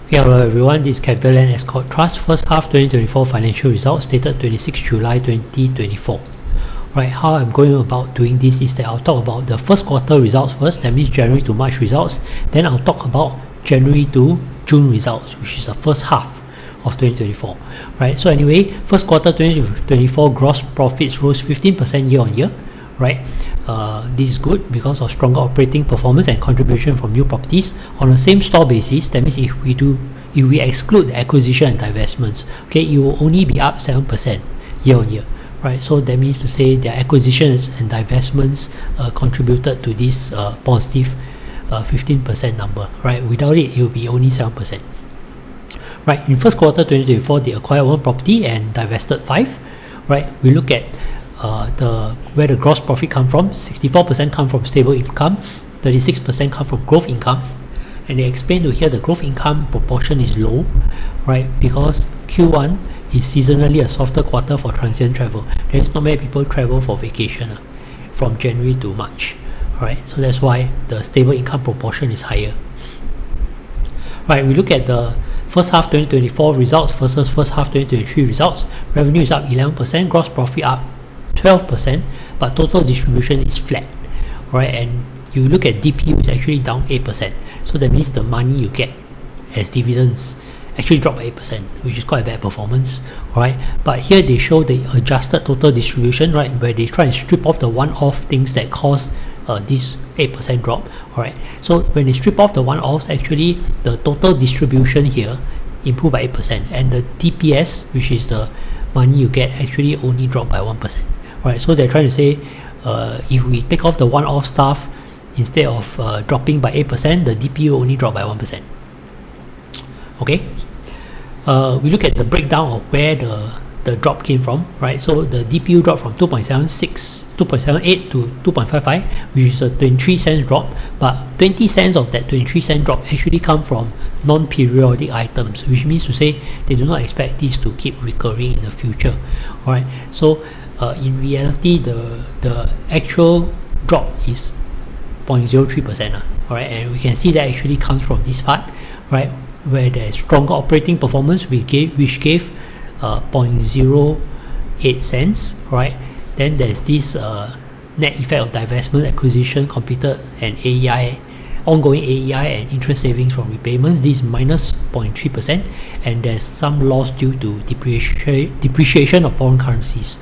Yeah, hello everyone, this is Capitaland Ascott Trust first half 2024 financial results dated 26 July 2024. Right, how I'm going about doing this is that I'll talk about the first quarter results first, that means January to March results. Then I'll talk about January to June results, which is the first half of 2024. Right, so anyway, first quarter 2024 gross profits rose 15% year on year. Right, this is good because of stronger operating performance and contribution from new properties on a same store basis. That means if we exclude the acquisition and divestments, okay, it will only be up 7% year on year. Right, so that means to say their acquisitions and divestments contributed to this positive 15% number. Right, without it, it will be only 7%. Right, in first quarter 2024, they acquired 1 property and divested 5. Right, we look at where the gross profit come from. 64% come from stable income, 36% come from growth income, and they explain to here the growth income proportion is low, right? Because Q1 is seasonally a softer quarter for transient travel. There's not many people travel for vacation from January to March, right? So that's why the stable income proportion is higher. Right, we look at the first half 2024 results versus first half 2023 results. Revenue is up 11%, gross profit up 12%, but total distribution is flat, right? And you look at DPU, it's actually down 8%. So that means the money you get as dividends actually dropped by 8%, which is quite a bad performance, right? But here they show the adjusted total distribution, right, where they try and strip off the one-off things that cause this 8% drop, alright? So when they strip off the one-offs, actually the total distribution here improved by 8%, and the DPS, which is the money you get, actually only dropped by 1%. Right, so they're trying to say if we take off the one-off stuff, instead of dropping by 8%, the DPU only dropped by 1%. Okay, we look at the breakdown of where the drop came from, right? So the DPU dropped from 2.78 to 2.55, which is a 23 cents drop, but 20 cents of that 23 cent drop actually come from non-periodic items, which means to say they do not expect this to keep recurring in the future. Alright, so in reality, the actual drop is 0.03%. Alright, and we can see that actually comes from this part, right, where there is stronger operating performance, which gave 0.08 cents. Right, then there's this net effect of divestment, acquisition completed, and AEI, ongoing AEI and interest savings from repayments. This is minus 0.3%, and there's some loss due to depreciation of foreign currencies,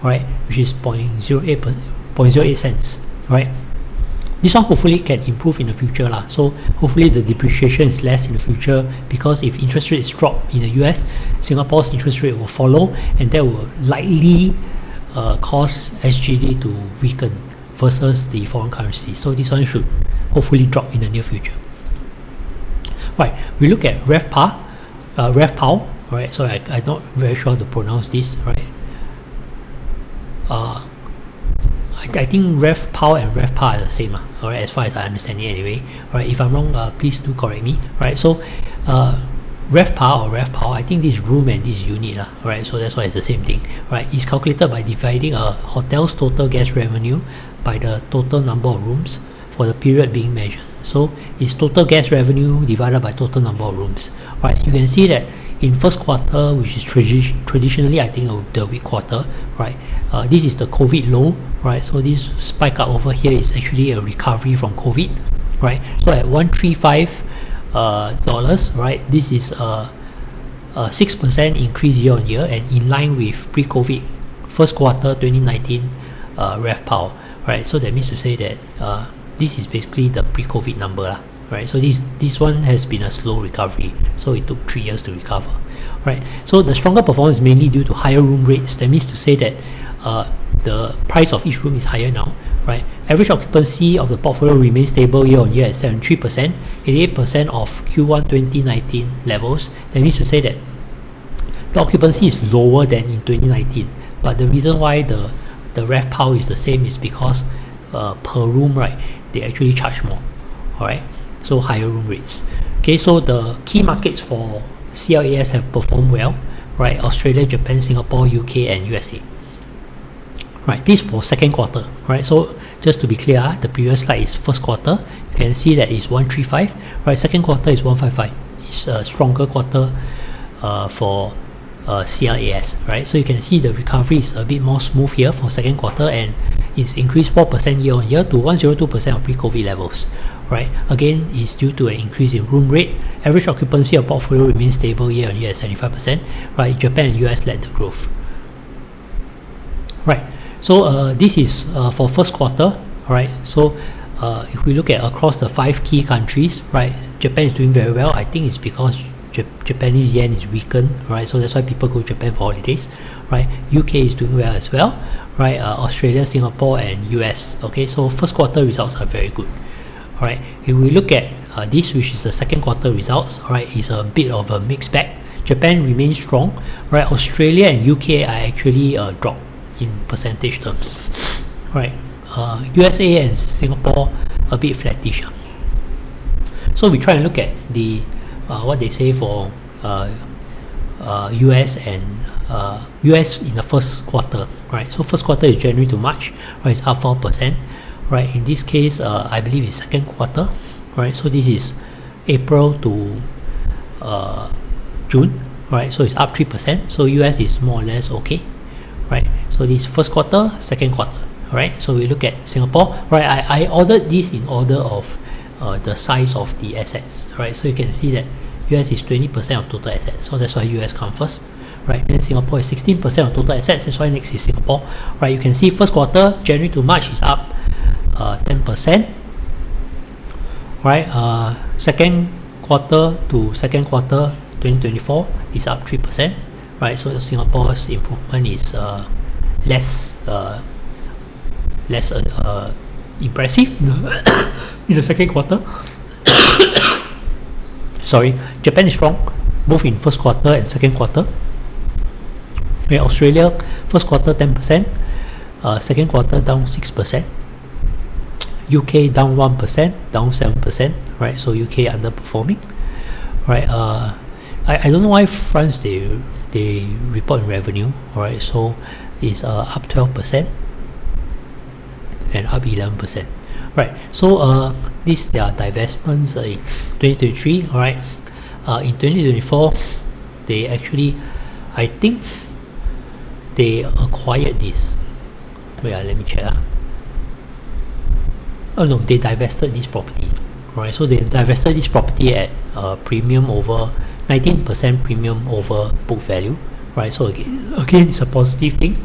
right, which is 0.08 cents. Right, this one hopefully can improve in the future lah. So hopefully the depreciation is less in the future, because if interest rates drop in the US, Singapore's interest rate will follow, and that will likely cause SGD to weaken versus the foreign currency. So this one should hopefully drop in the near future. Right, we look at RevPAR, right? So I'm not very sure how to pronounce this, right? I think RevPAR and RevPAR are the same, alright, as far as I understand it anyway. Right, if I'm wrong, please do correct me. Right, so RevPAR or RevPAR, I think this room and this unit, right, so that's why it's the same thing. Right, it's calculated by dividing a hotel's total guest revenue by the total number of rooms for the period being measured. So it's total guest revenue divided by total number of rooms. Right, you can see that in first quarter, which is traditionally I think the weak quarter, right, this is the COVID low, right? So this spike up over here is actually a recovery from COVID, right? So at $135, right, this is a 6% increase year on year, and in line with pre-COVID first quarter 2019 RevPAR, right? So that means to say that this is basically the pre-COVID number lah. Right, so this one has been a slow recovery, so it took 3 years to recover. Right, so the stronger performance is mainly due to higher room rates. That means to say that the price of each room is higher now. Right, average occupancy of the portfolio remains stable year on year at 73%, 88% of Q1 2019 levels. That means to say that the occupancy is lower than in 2019, but the reason why the RevPAR is the same is because per room, right, they actually charge more. Alright, so higher room rates. Okay, so the key markets for CLAS have performed well, right? Australia, Japan, Singapore, UK, and USA. Right, this for second quarter, right? So just to be clear, the previous slide is first quarter. You can see that it's 135, right? Second quarter is 155. is a stronger quarter for CLAS, right? So you can see the recovery is a bit more smooth here for second quarter, and it's increased 4% year on year to 102% of pre-COVID levels, right? Again, it's due to an increase in room rate. Average occupancy of portfolio remains stable year on year at 75%, right? Japan and US led the growth, right? So this is for first quarter, right? So if we look at across the 5 key countries, right, Japan is doing very well. I think it's because Japanese yen is weakened, right? So that's why people go to Japan for holidays, right? UK is doing well as well, right? Australia, Singapore, and US. Okay, so first quarter results are very good. All right. If we look at this, which is the second quarter results, all right, is a bit of a mixed bag. Japan remains strong, right? Australia and UK are actually dropped in percentage terms, right? USA and Singapore a bit flattish. So we try and look at the what they say for US and US in the first quarter, right? So first quarter is January to March, right? It's up 4%, right? In this case, I believe it's second quarter, right? So this is April to June, right? So it's up 3%. So US is more or less okay, right? So this first quarter, second quarter, right? So we look at Singapore, right? I ordered this in order of the size of the assets, right? So you can see that US is 20% of total assets, so that's why US comes first, right? Then Singapore is 16% of total assets, that's why next is Singapore, right? You can see first quarter January to March is up 10%, right? Second quarter to second quarter 2024 is up 3%, right? So Singapore's improvement is less impressive in the second quarter. Sorry, Japan is strong both in first quarter and second quarter. Okay, Australia first quarter 10%, second quarter down 6%. UK down 1%, down 7%, right? So UK underperforming, right? I don't know why France they report in revenue, right? So it's up 12% and up 11%. Right, so these their divestments in 2023, alright. In 2024, they actually, I think they acquired this. Wait, let me check. Oh no, they divested this property. Alright, so they divested this property at premium over 19% premium over book value. Right, so again it's a positive thing.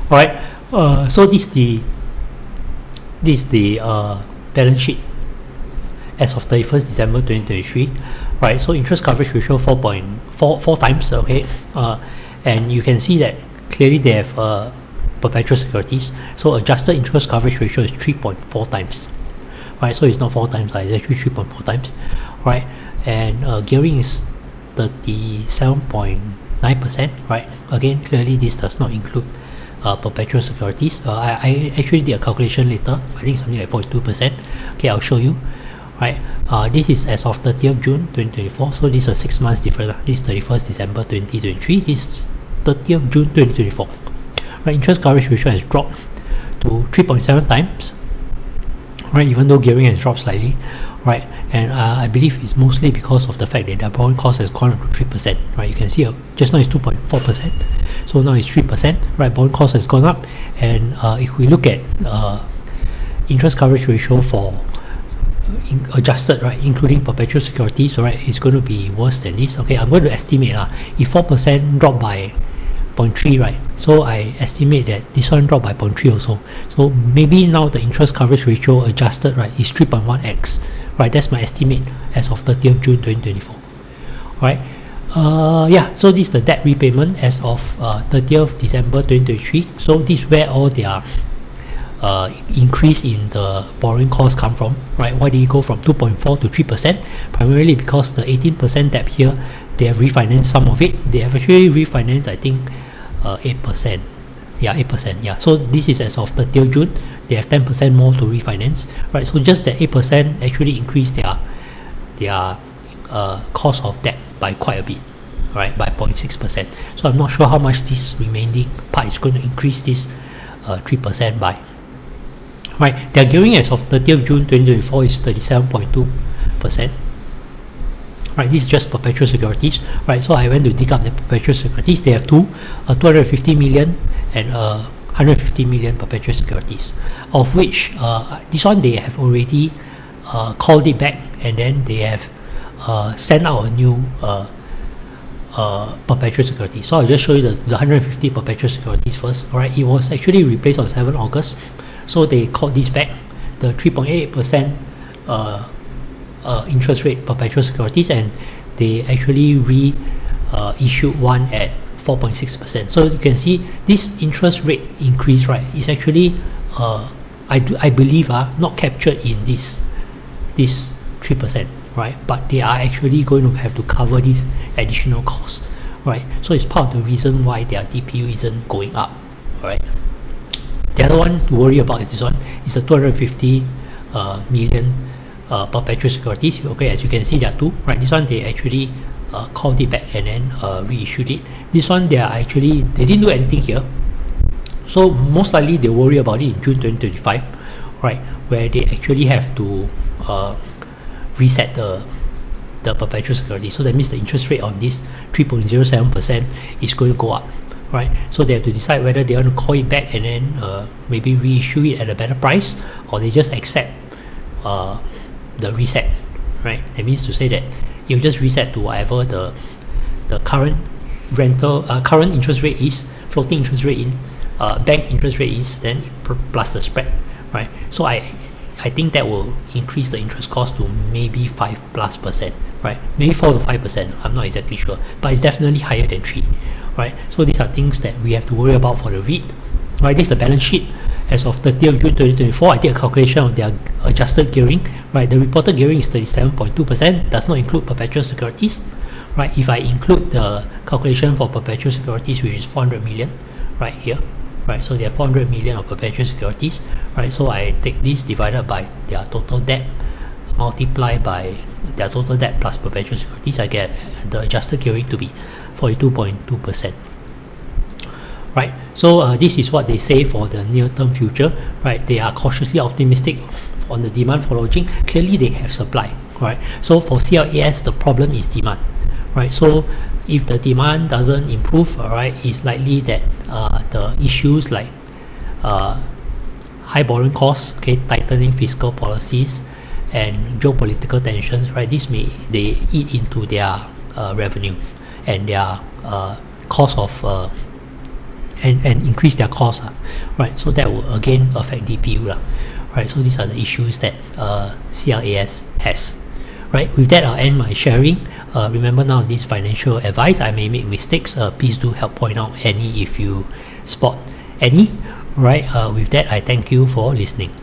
Alright, so this is the balance sheet as of 31st December 2023, right? So interest coverage ratio 4.4 times, okay? And you can see that clearly they have perpetual securities, so adjusted interest coverage ratio is 3.4 times, right? So it's not 4 times, it's actually 3.4 times, right? And gearing is 37.9%, right? Again, clearly this does not include perpetual securities. I actually did a calculation later. I think something like 42%. Okay, I'll show you. Right. This is as of 30th June 2024. So this is a 6 months difference. This is 31st December 2023. This is 30th June 2024. Right. Interest coverage ratio has dropped to 3.7 times. Right. Even though gearing has dropped slightly. Right. And I believe it's mostly because of the fact that their borrowing cost has gone up to 3%. Right. You can see just now it's 2.4%. So now it's 3%, right? Borrowing cost has gone up, and if we look at interest coverage ratio for adjusted, right, including perpetual securities, right, it's going to be worse than this. Okay, I'm going to estimate if 4% drop by 0.3, right? So I estimate that this one dropped by 0.3 also. So maybe now the interest coverage ratio adjusted, right, is 3.1x, right? That's my estimate as of 30th June 2024. Right. Yeah, so this is the debt repayment as of 30th December 2023. So this is where all their increase in the borrowing costs come from, right? Why did it go from 2.4 to 3%? Primarily because the 18% debt here, they have refinanced some of it. They have actually refinanced, I think, 8%. Yeah, 8%. Yeah, so this is as of 30th June. They have 10% more to refinance, right? So just that 8% actually increased their cost of debt by quite a bit, right, by 0.6%. So I'm not sure how much this remaining part is going to increase this 3% by. Right, their gearing as of 30th June 2024 is 37.2%. right? This is just perpetual securities, right? So I went to dig up the perpetual securities. They have two, 250 million and 150 million perpetual securities, of which this one they have already called it back, and then they have sent out a new perpetual security. So I'll just show you the 150 perpetual securities first. Alright, it was actually replaced on 7 August, so they called this back, the 3.88% interest rate perpetual securities, and they actually issued one at 4.6%. So you can see this interest rate increase, right, is actually I believe not captured in this 3%, right? But they are actually going to have to cover this additional cost, right? So it's part of the reason why their DPU isn't going up, right? The other one to worry about is this one. It's a 250 million perpetual securities. Okay, as you can see, there are two, right? This one they actually called it back and then reissued it. This one they didn't do anything here, so most likely they worry about it in June 2025, right, where they actually have to reset the perpetual security. So that means the interest rate on this 3.07% is going to go up, right? So they have to decide whether they want to call it back and then maybe reissue it at a better price, or they just accept the reset, right? That means to say that you just reset to whatever the current current interest rate is, floating interest rate in, bank's interest rate is, then plus the spread, right? So I think that will increase the interest cost to maybe 5+%, right? Maybe 4 to 5%. I'm not exactly sure, but it's definitely higher than 3, right? So these are things that we have to worry about for the REIT, right? This is the balance sheet as of 30th June 2024. I did a calculation of their adjusted gearing, right? The reported gearing is 37.2%, does not include perpetual securities, right? If I include the calculation for perpetual securities, which is 400 million, right here, right? So they have 400 million of perpetual securities, right? So I take this divided by their total debt, multiply by their total debt plus perpetual securities, I get the adjusted gearing to be 42.2%. Right, so this is what they say for the near-term future, right? They are cautiously optimistic on the demand for lodging. Clearly, they have supply, right? So for CLAS, the problem is demand, right? So if the demand doesn't improve, right, it's likely that the issues like high borrowing costs, okay, tightening fiscal policies, and geopolitical tensions, right? They eat into their revenue and their cost of and increase their costs, right? So that will again affect DPU, right? So these are the issues that CLAS has, right? With that, I'll end my sharing. Remember, now this financial advice, I may make mistakes. Please do help point out any if you spot any, right? With that, I thank you for listening.